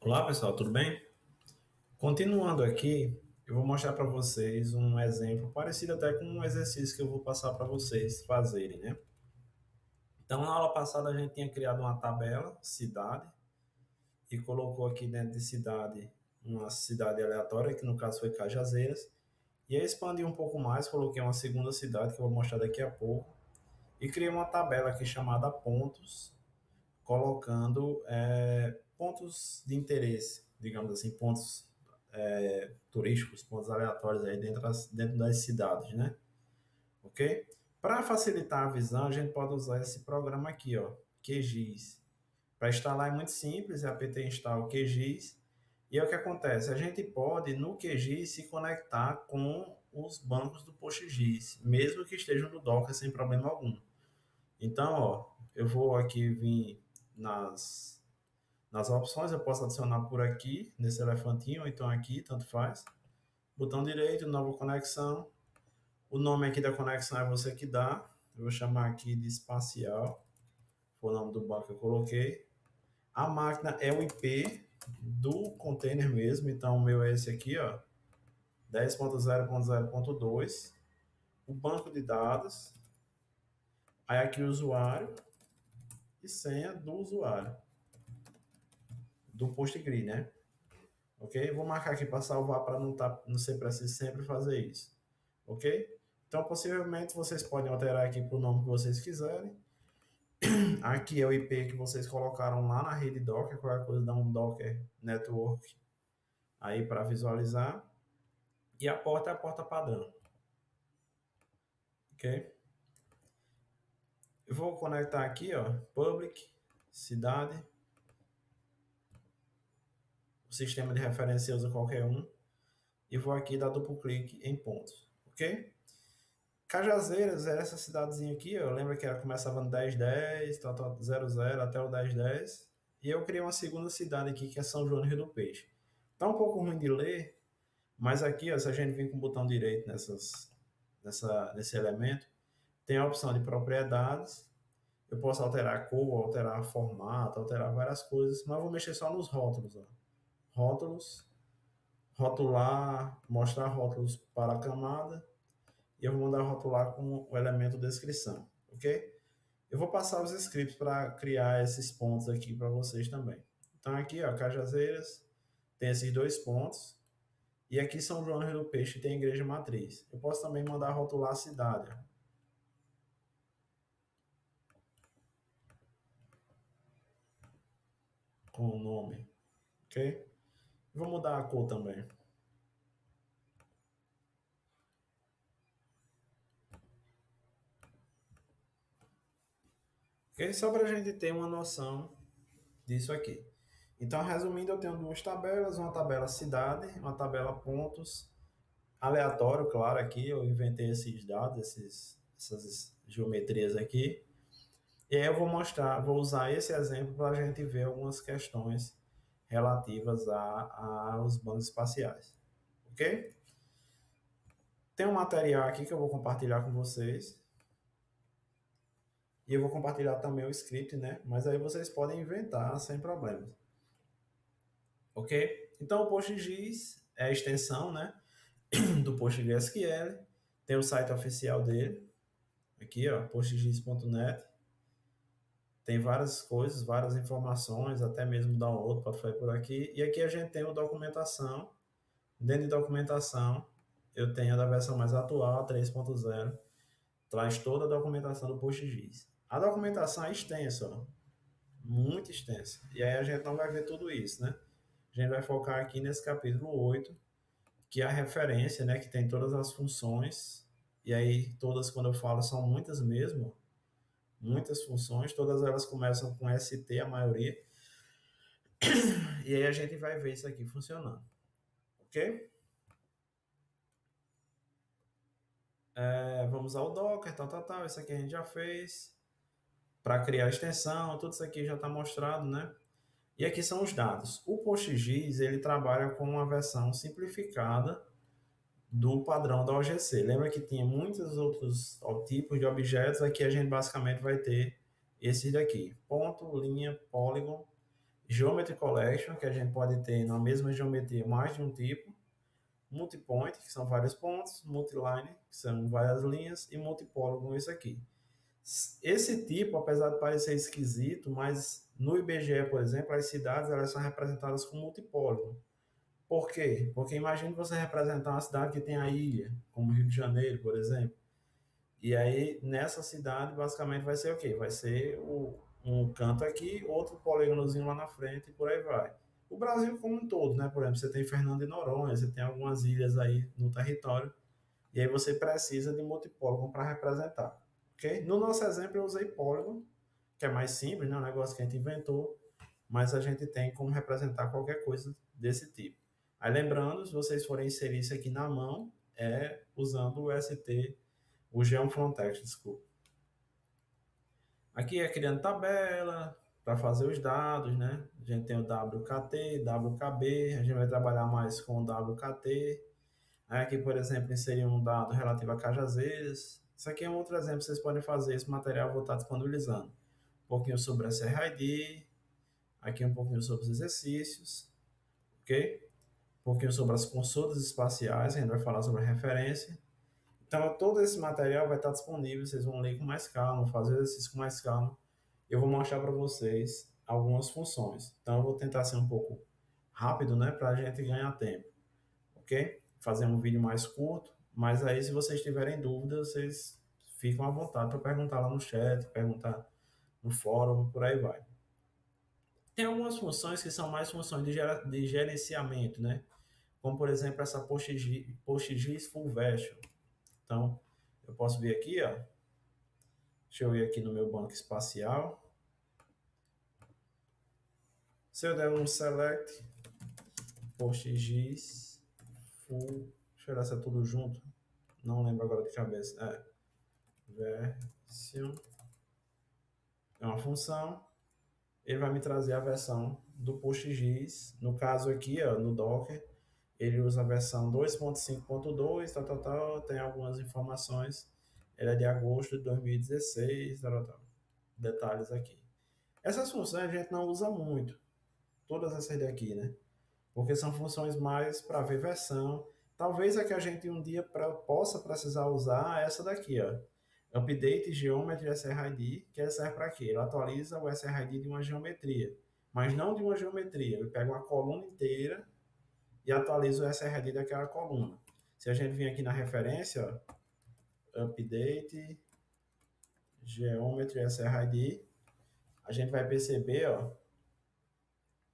Olá pessoal, tudo bem? Continuando aqui, eu vou mostrar para vocês um exemplo parecido até com um exercício que eu vou passar para vocês fazerem, né? Então, na aula passada a gente tinha criado uma tabela, cidade, e colocou aqui dentro de cidade uma cidade aleatória, que no caso foi Cajazeiras, e aí expandi um pouco mais, coloquei uma segunda cidade que eu vou mostrar daqui a pouco, e criei uma tabela aqui chamada pontos, colocando pontos de interesse, digamos assim, pontos turísticos, pontos aleatórios aí dentro das cidades, né? Ok? Para facilitar a visão, a gente pode usar esse programa aqui, ó, QGIS. Para instalar é muito simples, é apt install QGIS. E é o que acontece, a gente pode no QGIS se conectar com os bancos do PostGIS, mesmo que estejam no Docker sem problema algum. Então, ó, eu vou aqui vir nas opções, eu posso adicionar por aqui, nesse elefantinho, ou então aqui, tanto faz. Botão direito, nova conexão. O nome aqui da conexão é você que dá. Eu vou chamar aqui de espacial. Foi o nome do banco que eu coloquei. A máquina é o IP do container mesmo. Então, o meu é esse aqui, ó. 10.0.0.2. O banco de dados. Aí aqui o usuário e senha do usuário. Do PostGrid, né? Ok? Vou marcar aqui para salvar para não ser preciso sempre fazer isso. Ok? Então, possivelmente, vocês podem alterar aqui para o nome que vocês quiserem. Aqui é o IP que vocês colocaram lá na rede Docker, qualquer coisa dá um Docker Network aí para visualizar. E a porta é a porta padrão. Ok? Eu vou conectar aqui, ó, public, cidade. O sistema de referência usa qualquer um. E vou aqui dar duplo clique em pontos. Ok? Cajazeiras é essa cidadezinha aqui, ó. Lembra que ela começava no 1010, 00 até o 1010. E eu criei uma segunda cidade aqui, que é São João do Rio do Peixe. Tá um pouco ruim de ler, mas aqui, ó, se a gente vir com o botão direito nesse elemento, tem a opção de propriedades. Eu posso alterar a cor, alterar formato, alterar várias coisas, mas eu vou mexer só nos rótulos, ó. Rótulos, rotular, mostrar rótulos para a camada, e eu vou mandar rotular com o elemento descrição, ok? Eu vou passar os scripts para criar esses pontos aqui para vocês também. Então aqui, ó, Cajazeiras, tem esses dois pontos, e aqui São João do Rio do Peixe tem a igreja matriz. Eu posso também mandar rotular a cidade, ó, com o nome, ok? Vou mudar a cor também. Ok? Só para a gente ter uma noção disso aqui. Então, resumindo, eu tenho duas tabelas, uma tabela cidade, uma tabela pontos, aleatório, claro, aqui eu inventei esses dados, essas geometrias aqui, e aí eu vou usar esse exemplo para a gente ver algumas questões relativas aos bancos espaciais, ok? Tem um material aqui que eu vou compartilhar com vocês, e eu vou compartilhar também o script, né? Mas aí vocês podem inventar sem problemas, ok? Então o PostGIS é a extensão, né, do PostgreSQL, tem o site oficial dele, aqui, ó, postgis.net, tem várias coisas, várias informações, até mesmo download pode fazer por aqui. E aqui a gente tem a documentação. Dentro de documentação, eu tenho a da versão mais atual, 3.0, traz toda a documentação do PostGIS. A documentação é extensa, ó, muito extensa. E aí a gente não vai ver tudo isso, né? A gente vai focar aqui nesse capítulo 8, que é a referência, né, que tem todas as funções. E aí todas, quando eu falo, são muitas mesmo, muitas funções, todas elas começam com ST, a maioria, e aí a gente vai ver isso aqui funcionando, ok? Vamos ao Docker, tal, isso aqui a gente já fez, para criar a extensão, tudo isso aqui já está mostrado, né? E aqui são os dados. O PostGIS, ele trabalha com uma versão simplificada do padrão da OGC. Lembra que tinha muitos outros tipos de objetos, aqui a gente basicamente vai ter esses daqui, ponto, linha, polígono. Geometry Collection, que a gente pode ter na mesma geometria mais de um tipo, multipoint, que são vários pontos, multiline, que são várias linhas, e multipólogo, isso aqui. Esse tipo, apesar de parecer esquisito, mas no IBGE, por exemplo, as cidades elas são representadas com multipólogo. Por quê? Porque imagine você representar uma cidade que tem a ilha, como Rio de Janeiro, por exemplo. E aí, nessa cidade, basicamente vai ser o quê? Vai ser um canto aqui, outro polígonozinho lá na frente e por aí vai. O Brasil como um todo, né? Por exemplo, você tem Fernando de Noronha, você tem algumas ilhas aí no território, e aí você precisa de multipólogo para representar. Ok? No nosso exemplo, eu usei polígono, que é mais simples, né? Um negócio que a gente inventou, mas a gente tem como representar qualquer coisa desse tipo. Aí lembrando, se vocês forem inserir isso aqui na mão, é usando o ST, o Geofrontex, desculpa. Aqui é criando tabela para fazer os dados, né? A gente tem o WKT, WKB, a gente vai trabalhar mais com o WKT. Aí aqui, por exemplo, inserir um dado relativo a Cajazeiras. Isso aqui é um outro exemplo que vocês podem fazer. Esse material eu vou estar disponibilizando. Um pouquinho sobre a SRID, aqui um pouquinho sobre os exercícios, ok? Um pouquinho sobre as consultas espaciais, a gente vai falar sobre a referência. Então, todo esse material vai estar disponível, vocês vão ler com mais calma, fazer o exercício com mais calma. Eu vou mostrar para vocês algumas funções. Então, eu vou tentar ser um pouco rápido, né, para a gente ganhar tempo, ok? Fazer um vídeo mais curto, mas aí, se vocês tiverem dúvidas, vocês ficam à vontade para perguntar lá no chat, perguntar no fórum, por aí vai. Tem algumas funções que são mais funções de gerenciamento, né? Como, por exemplo, essa PostGIS Full Version. Então, eu posso vir aqui, ó. Deixa eu ir aqui no meu banco espacial. Se eu der um select, PostGIS Full, deixa eu olhar se é tudo junto. Não lembro agora de cabeça. Version é uma função. Ele vai me trazer a versão do PostGIS. No caso aqui, ó, no Docker, ele usa a versão 2.5.2, tal, tal, tal, tem algumas informações. Ele é de agosto de 2016, tal, tal. Detalhes aqui. Essas funções a gente não usa muito, todas essas daqui, né? Porque são funções mais para ver versão. Talvez a que a gente um dia possa precisar usar é essa daqui, ó. Update Geometry SRID, que serve para quê? Ele atualiza o SRID de uma geometria, mas não de uma geometria. Ele pega uma coluna inteira e atualiza o SRD daquela coluna. Se a gente vir aqui na referência, ó, Update Geometry SRD, a gente vai perceber, ó,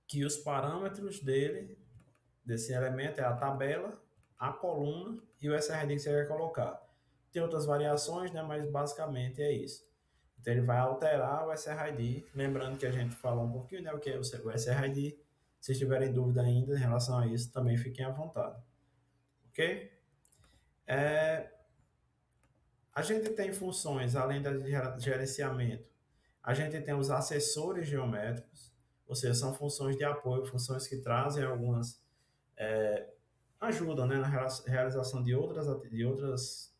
que os parâmetros desse elemento é a tabela, a coluna e o SRD que você vai colocar. Tem outras variações, né, mas basicamente é isso. Então ele vai alterar o SRID, lembrando que a gente falou um pouquinho, né, o que é o SRID. Se tiverem dúvida ainda em relação a isso, também fiquem à vontade. Ok? A gente tem funções, além do gerenciamento, a gente tem os assessores geométricos, ou seja, são funções de apoio, funções que trazem algumas, ajudam, né, na realização de outras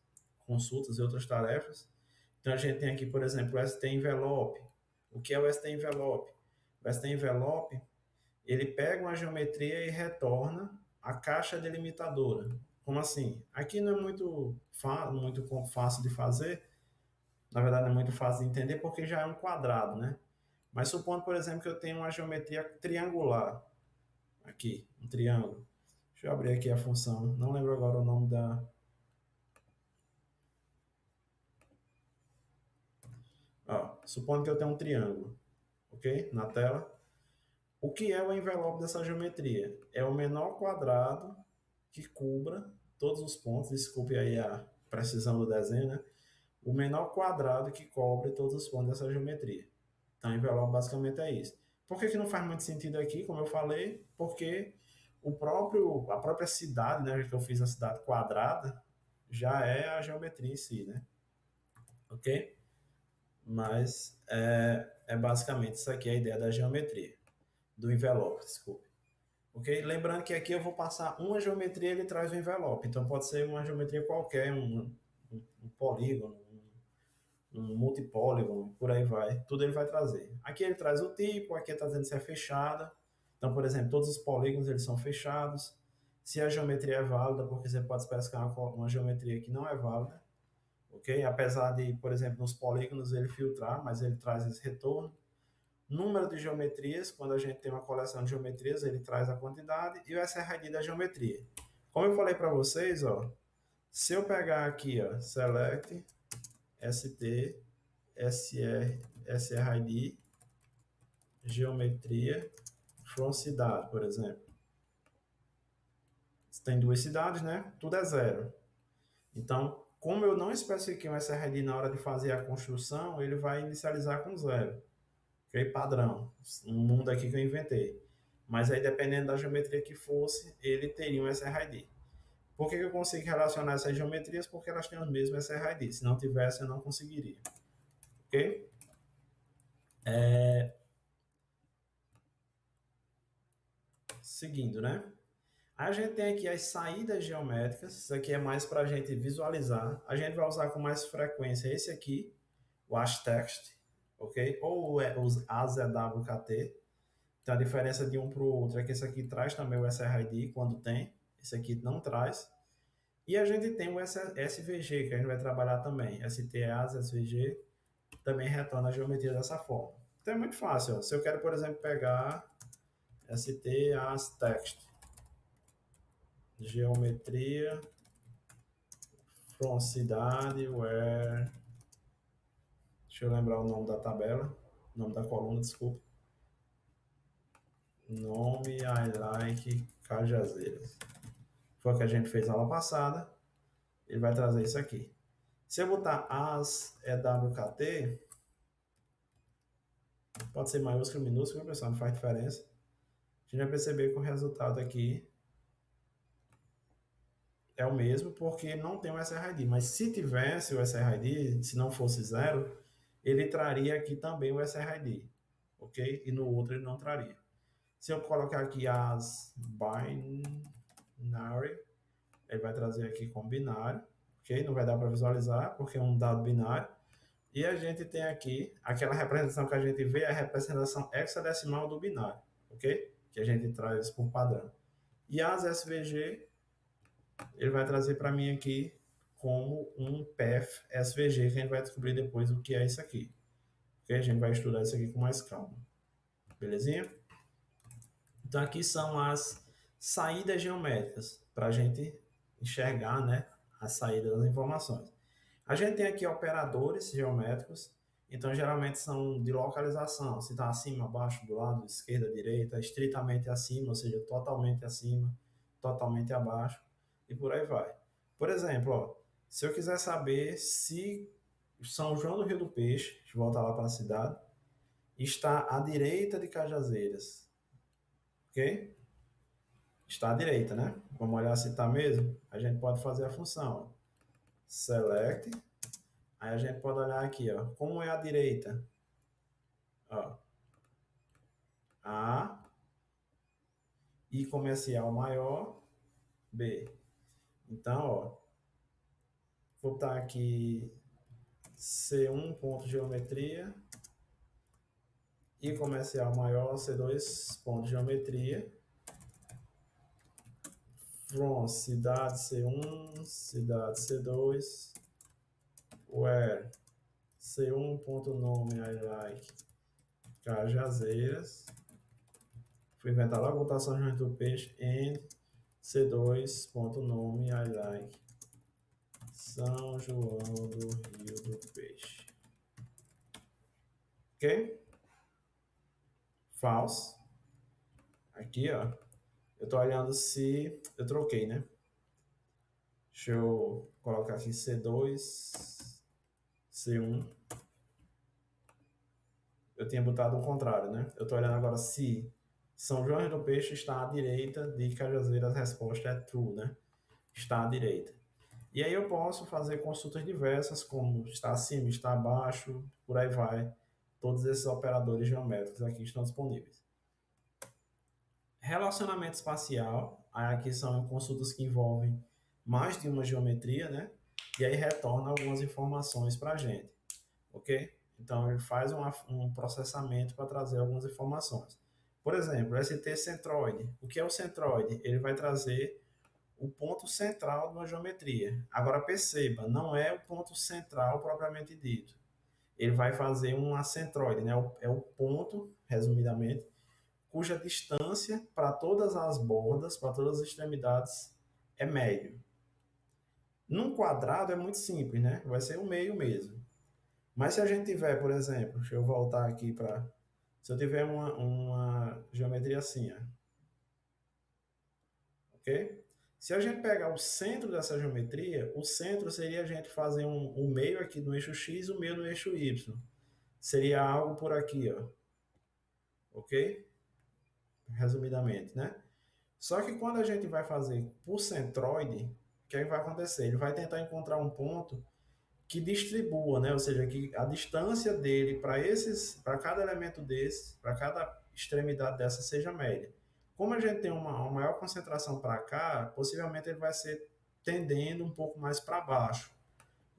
consultas e outras tarefas. Então a gente tem aqui, por exemplo, o ST Envelope. O que é o ST Envelope? O ST Envelope, ele pega uma geometria e retorna a caixa delimitadora. Como assim? Aqui não é muito fácil de fazer, na verdade não é muito fácil de entender porque já é um quadrado, né? Mas supondo, por exemplo, que eu tenho uma geometria triangular, aqui, um triângulo. Deixa eu abrir aqui a função, não lembro agora o nome da... Ó, supondo que eu tenho um triângulo, ok? Na tela. O que é o envelope dessa geometria? É o menor quadrado que cubra todos os pontos, desculpe aí a precisão do desenho, né? O menor quadrado que cobre todos os pontos dessa geometria. Então, envelope basicamente é isso. Por que não faz muito sentido aqui, como eu falei? Porque a própria cidade, né, que eu fiz a cidade quadrada, já é a geometria em si, né? Ok? Mas é basicamente isso aqui a ideia da geometria, do envelope, desculpe. Ok? Lembrando que aqui eu vou passar uma geometria, ele traz um envelope. Então pode ser uma geometria qualquer, um polígono, um multipóligo, por aí vai, tudo ele vai trazer. Aqui ele traz o tipo, aqui está dizendo se é fechada. Então, por exemplo, todos os polígonos eles são fechados. Se a geometria é válida, porque você pode especificar uma geometria que não é válida, ok? Apesar de, por exemplo, nos polígonos ele filtrar, mas ele traz esse retorno. Número de geometrias, quando a gente tem uma coleção de geometrias, ele traz a quantidade e o SRID da geometria. Como eu falei para vocês, ó, se eu pegar aqui, ó, select ST SRID geometria from cidade, por exemplo. Se tem duas cidades, né? Tudo é zero. Então, como eu não especifiquei um SRID na hora de fazer a construção, ele vai inicializar com zero. Ok? Padrão. Um mundo aqui que eu inventei. Mas aí, dependendo da geometria que fosse, ele teria um SRID. Por que eu consigo relacionar essas geometrias? Porque elas têm o mesmo SRID. Se não tivesse, eu não conseguiria. Ok? Seguindo, né? A gente tem aqui as saídas geométricas. Isso aqui é mais para a gente visualizar. A gente vai usar com mais frequência esse aqui, o hashText, ok? Ou os AZWKT. Então, a diferença de um para o outro é que esse aqui traz também o SRID quando tem. Esse aqui não traz. E a gente tem o SVG, que a gente vai trabalhar também. STAs, SVG, também retorna a geometria dessa forma. Então, é muito fácil. Ó. Se eu quero, por exemplo, pegar STAs text, geometria from cidade, where... Deixa eu lembrar o nome da tabela, nome da coluna, desculpa. Nome I like Cajazeiras. Foi o que a gente fez na aula passada. Ele vai trazer isso aqui. Se eu botar as EWKT, pode ser maiúsculo, minúsculo, pessoal, não faz diferença. A gente vai perceber que o resultado aqui é o mesmo, porque não tem o SRID. Mas se tivesse o SRID, se não fosse zero, ele traria aqui também o SRID, ok? E no outro ele não traria. Se eu colocar aqui as binary, ele vai trazer aqui como binário, ok? Não vai dar para visualizar, porque é um dado binário. E a gente tem aqui, aquela representação que a gente vê, é a representação hexadecimal do binário, ok? Que a gente traz por padrão. E as SVG, ele vai trazer para mim aqui como um path SVG, que a gente vai descobrir depois o que é isso aqui. Ok? A gente vai estudar isso aqui com mais calma. Belezinha? Então, aqui são as saídas geométricas, para a gente enxergar, né, a saída das informações. A gente tem aqui operadores geométricos, então geralmente são de localização, se está acima, abaixo, do lado, esquerda, direita, estritamente acima, ou seja, totalmente acima, totalmente abaixo, e por aí vai. Por exemplo, ó, se eu quiser saber se São João do Rio do Peixe, deixa eu voltar lá para a cidade, está à direita de Cajazeiras, ok? Está à direita, né? Vamos olhar se está mesmo. A gente pode fazer a função, ó. Select. Aí a gente pode olhar aqui, ó. Como é a direita? Ó. A, I comercial maior, B. Então, ó, vou botar aqui C1 ponto geometria, I comercial maior, C2 ponto geometria, from cidade C1, cidade C2, where C1 ponto nome I like Cajazeiras. Fui inventar logo a botação junto do peixe and C2 ponto nome I like São João do Rio do Peixe. Ok? False. Aqui, ó. Eu tô olhando se eu troquei, né? Deixa eu colocar aqui C2, C1. Eu tinha botado o contrário, né? Eu tô olhando agora se São João do Peixe está à direita de Cajazeiras. A resposta é true, né? Está à direita. E aí eu posso fazer consultas diversas, como está acima, está abaixo, por aí vai. Todos esses operadores geométricos aqui estão disponíveis. Relacionamento espacial, aqui são consultas que envolvem mais de uma geometria, né? E aí retorna algumas informações para a gente. ok? Então, ele faz um processamento para trazer algumas informações. Por exemplo, ST centroide. O que é o centroide? Ele vai trazer o ponto central de uma geometria. Agora, perceba, não é o ponto central propriamente dito. Ele vai fazer uma centroide, né? É o ponto, resumidamente, cuja distância para todas as bordas, para todas as extremidades, é médio. Num quadrado é muito simples, né? Vai ser o meio mesmo. Mas se a gente tiver, por exemplo, deixa eu voltar aqui para. Se eu tiver uma geometria assim, ó, ok? Se a gente pegar o centro dessa geometria, o centro seria a gente fazer um meio aqui no eixo X e o meio no eixo Y. Seria algo por aqui, ó, ok? Resumidamente, né? Só que quando a gente vai fazer por centroide, o que, é que vai acontecer? Ele vai tentar encontrar um ponto que distribua, né? Ou seja, que a distância dele para cada elemento desse, para cada extremidade dessa seja média. Como a gente tem uma maior concentração para cá, possivelmente ele vai ser tendendo um pouco mais para baixo,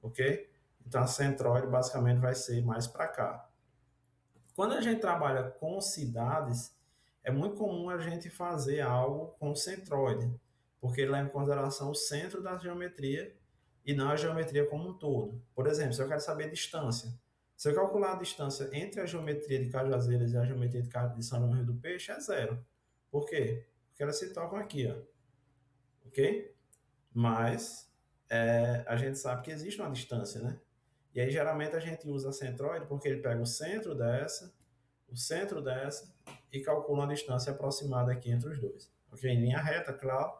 ok? Então a centroide basicamente vai ser mais para cá. Quando a gente trabalha com cidades, é muito comum a gente fazer algo com o centroide, porque ele leva em consideração o centro da geometria e não a geometria como um todo. Por exemplo, se eu quero saber a distância, se eu calcular a distância entre a geometria de Cajazeiras e a geometria de São João do Rio do Peixe, é zero. Por quê? Porque elas se tocam aqui, ó, ok? Mas a gente sabe que existe uma distância, né? E aí geralmente a gente usa a centroide porque ele pega o centro dessa e calcula uma distância aproximada aqui entre os dois. Ok? Em linha reta, claro,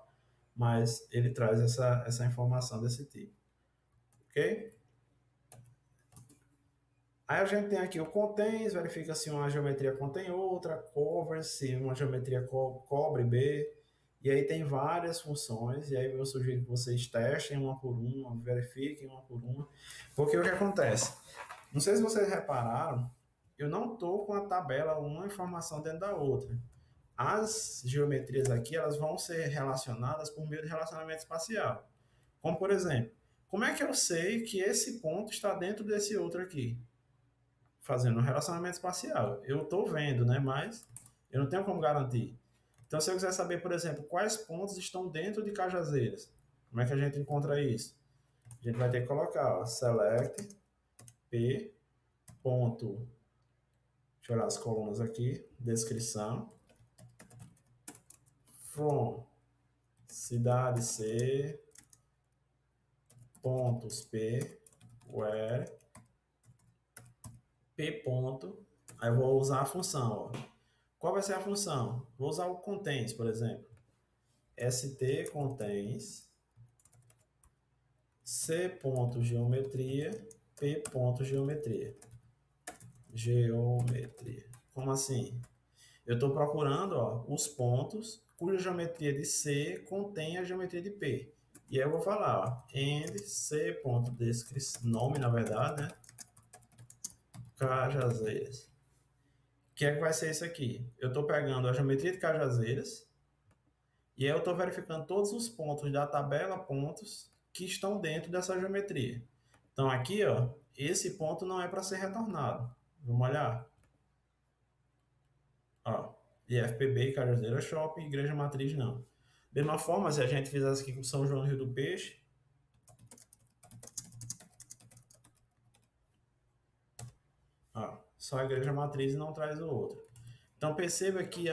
mas ele traz essa informação desse tipo. Ok? Aí a gente tem aqui o contém, verifica se uma geometria contém outra, cover, se uma geometria cobre B, e aí tem várias funções, e aí eu sugiro que vocês testem uma por uma, verifiquem uma por uma, porque o que acontece? Não sei se vocês repararam, eu não estou com a tabela uma informação dentro da outra. As geometrias aqui, elas vão ser relacionadas por meio de relacionamento espacial. Como, por exemplo, como é que eu sei que esse ponto está dentro desse outro aqui? Fazendo um relacionamento espacial. Eu estou vendo, né? Mas eu não tenho como garantir. Então, se eu quiser saber, por exemplo, quais pontos estão dentro de Cajazeiras, como é que a gente encontra isso? A gente vai ter que colocar, ó, select p ponto, deixa eu olhar as colunas aqui, descrição, from cidade C, pontos P, where, P ponto, aí eu vou usar a função, ó. Qual vai ser a função? Vou usar o contains, por exemplo. st contains c ponto geometria, p ponto geometria. Geometria. Como assim? Eu estou procurando, ó, os pontos cuja geometria de C contém a geometria de P. E aí eu vou falar, ó, end c.descrição, nome na verdade, né? Cajazeiras. O que é que vai ser isso aqui? Eu estou pegando a geometria de Cajazeiras e aí eu estou verificando todos os pontos da tabela pontos que estão dentro dessa geometria. Então aqui, ó, esse ponto não é para ser retornado. Vamos olhar. Ó, IFPB, Cajazeiras Shopping, Igreja Matriz não. Da mesma forma, se a gente fizesse aqui com São João do Rio do Peixe, ó, só a Igreja Matriz e não traz o outro. Então perceba que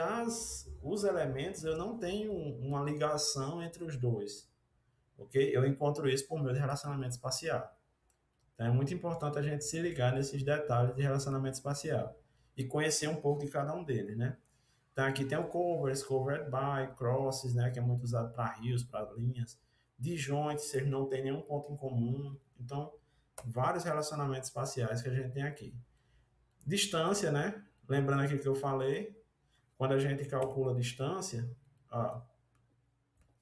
os elementos eu não tenho uma ligação entre os dois, ok? Eu encontro isso por meio de relacionamento espacial. Então é muito importante a gente se ligar nesses detalhes de relacionamento espacial e conhecer um pouco de cada um deles, né? Então aqui tem o covers, covered by, crosses, né, que é muito usado para rios, para linhas, disjoints, eles não têm nenhum ponto em comum. Então, vários relacionamentos espaciais que a gente tem aqui. Distância, né? Lembrando aqui que eu falei, quando a gente calcula a distância, ó,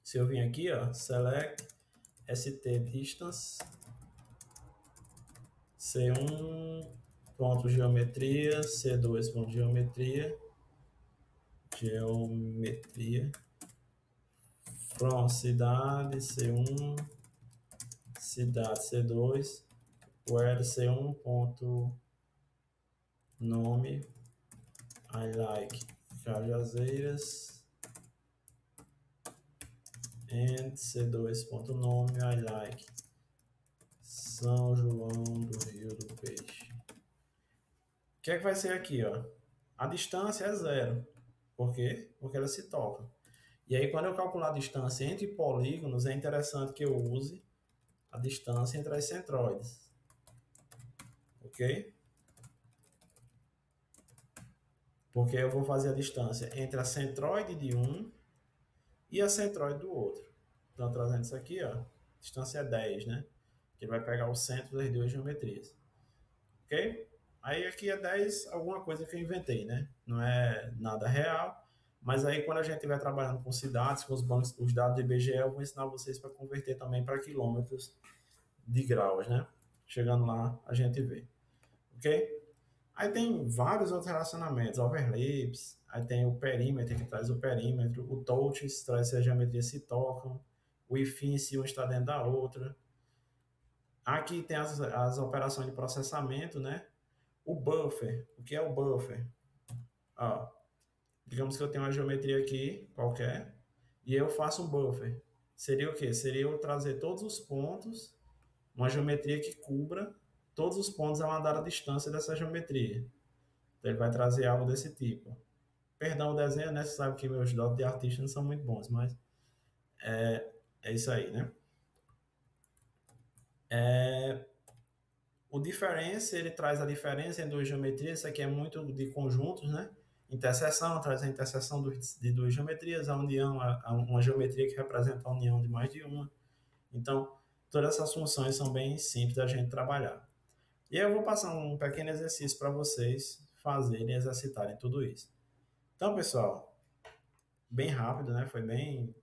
se eu vim aqui, ó, select st distance C1 ponto geometria, C2 ponto geometria, from cidade C1, cidade C2, where C1.nome I like Cajazeiras and C2.nome I like São João do Rio do Peixe. O que é que vai ser aqui, ó? A distância é zero. Por quê? Porque ela se toca. E aí, quando eu calcular a distância entre polígonos, é interessante que eu use a distância entre as centroides. Ok? Porque eu vou fazer a distância entre a centroide de um e a centroide do outro. Então, trazendo isso aqui, ó, a distância é 10, né? Que ele vai pegar o centro das duas geometrias. Ok? Aí aqui é 10, alguma coisa que eu inventei, né? Não é nada real, mas aí quando a gente estiver trabalhando com cidades, com os bancos, os dados do IBGE, eu vou ensinar vocês para converter também para quilômetros de graus, né? Chegando lá, a gente vê. Ok? Aí tem vários outros relacionamentos, overlaps, aí tem o perímetro que traz o perímetro, o touch traz se as geometrias se tocam, o ifin se um está dentro da outra. Aqui tem as operações de processamento, né? O buffer, o que é o buffer? Ó, digamos que eu tenho uma geometria aqui, qualquer, e eu faço um buffer. Seria o quê? Seria eu trazer todos os pontos, uma geometria que cubra todos os pontos a uma dada distância dessa geometria. Então ele vai trazer algo desse tipo. Perdão o desenho, né? Você sabe que meus dotes de artista não são muito bons, mas é isso aí, né? O difference, ele traz a diferença em duas geometrias. Isso aqui é muito de conjuntos, né? Interseção, traz a interseção de duas geometrias, a união, uma geometria que representa a união de mais de uma. Então, todas essas funções são bem simples da gente trabalhar. E aí eu vou passar um pequeno exercício para vocês fazerem e exercitarem tudo isso. Então, pessoal, bem rápido, né? Foi bem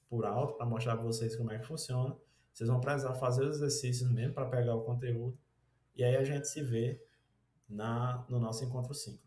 por alto para mostrar para vocês como é que funciona. Vocês vão precisar fazer os exercícios mesmo para pegar o conteúdo. E aí a gente se vê no nosso encontro 5.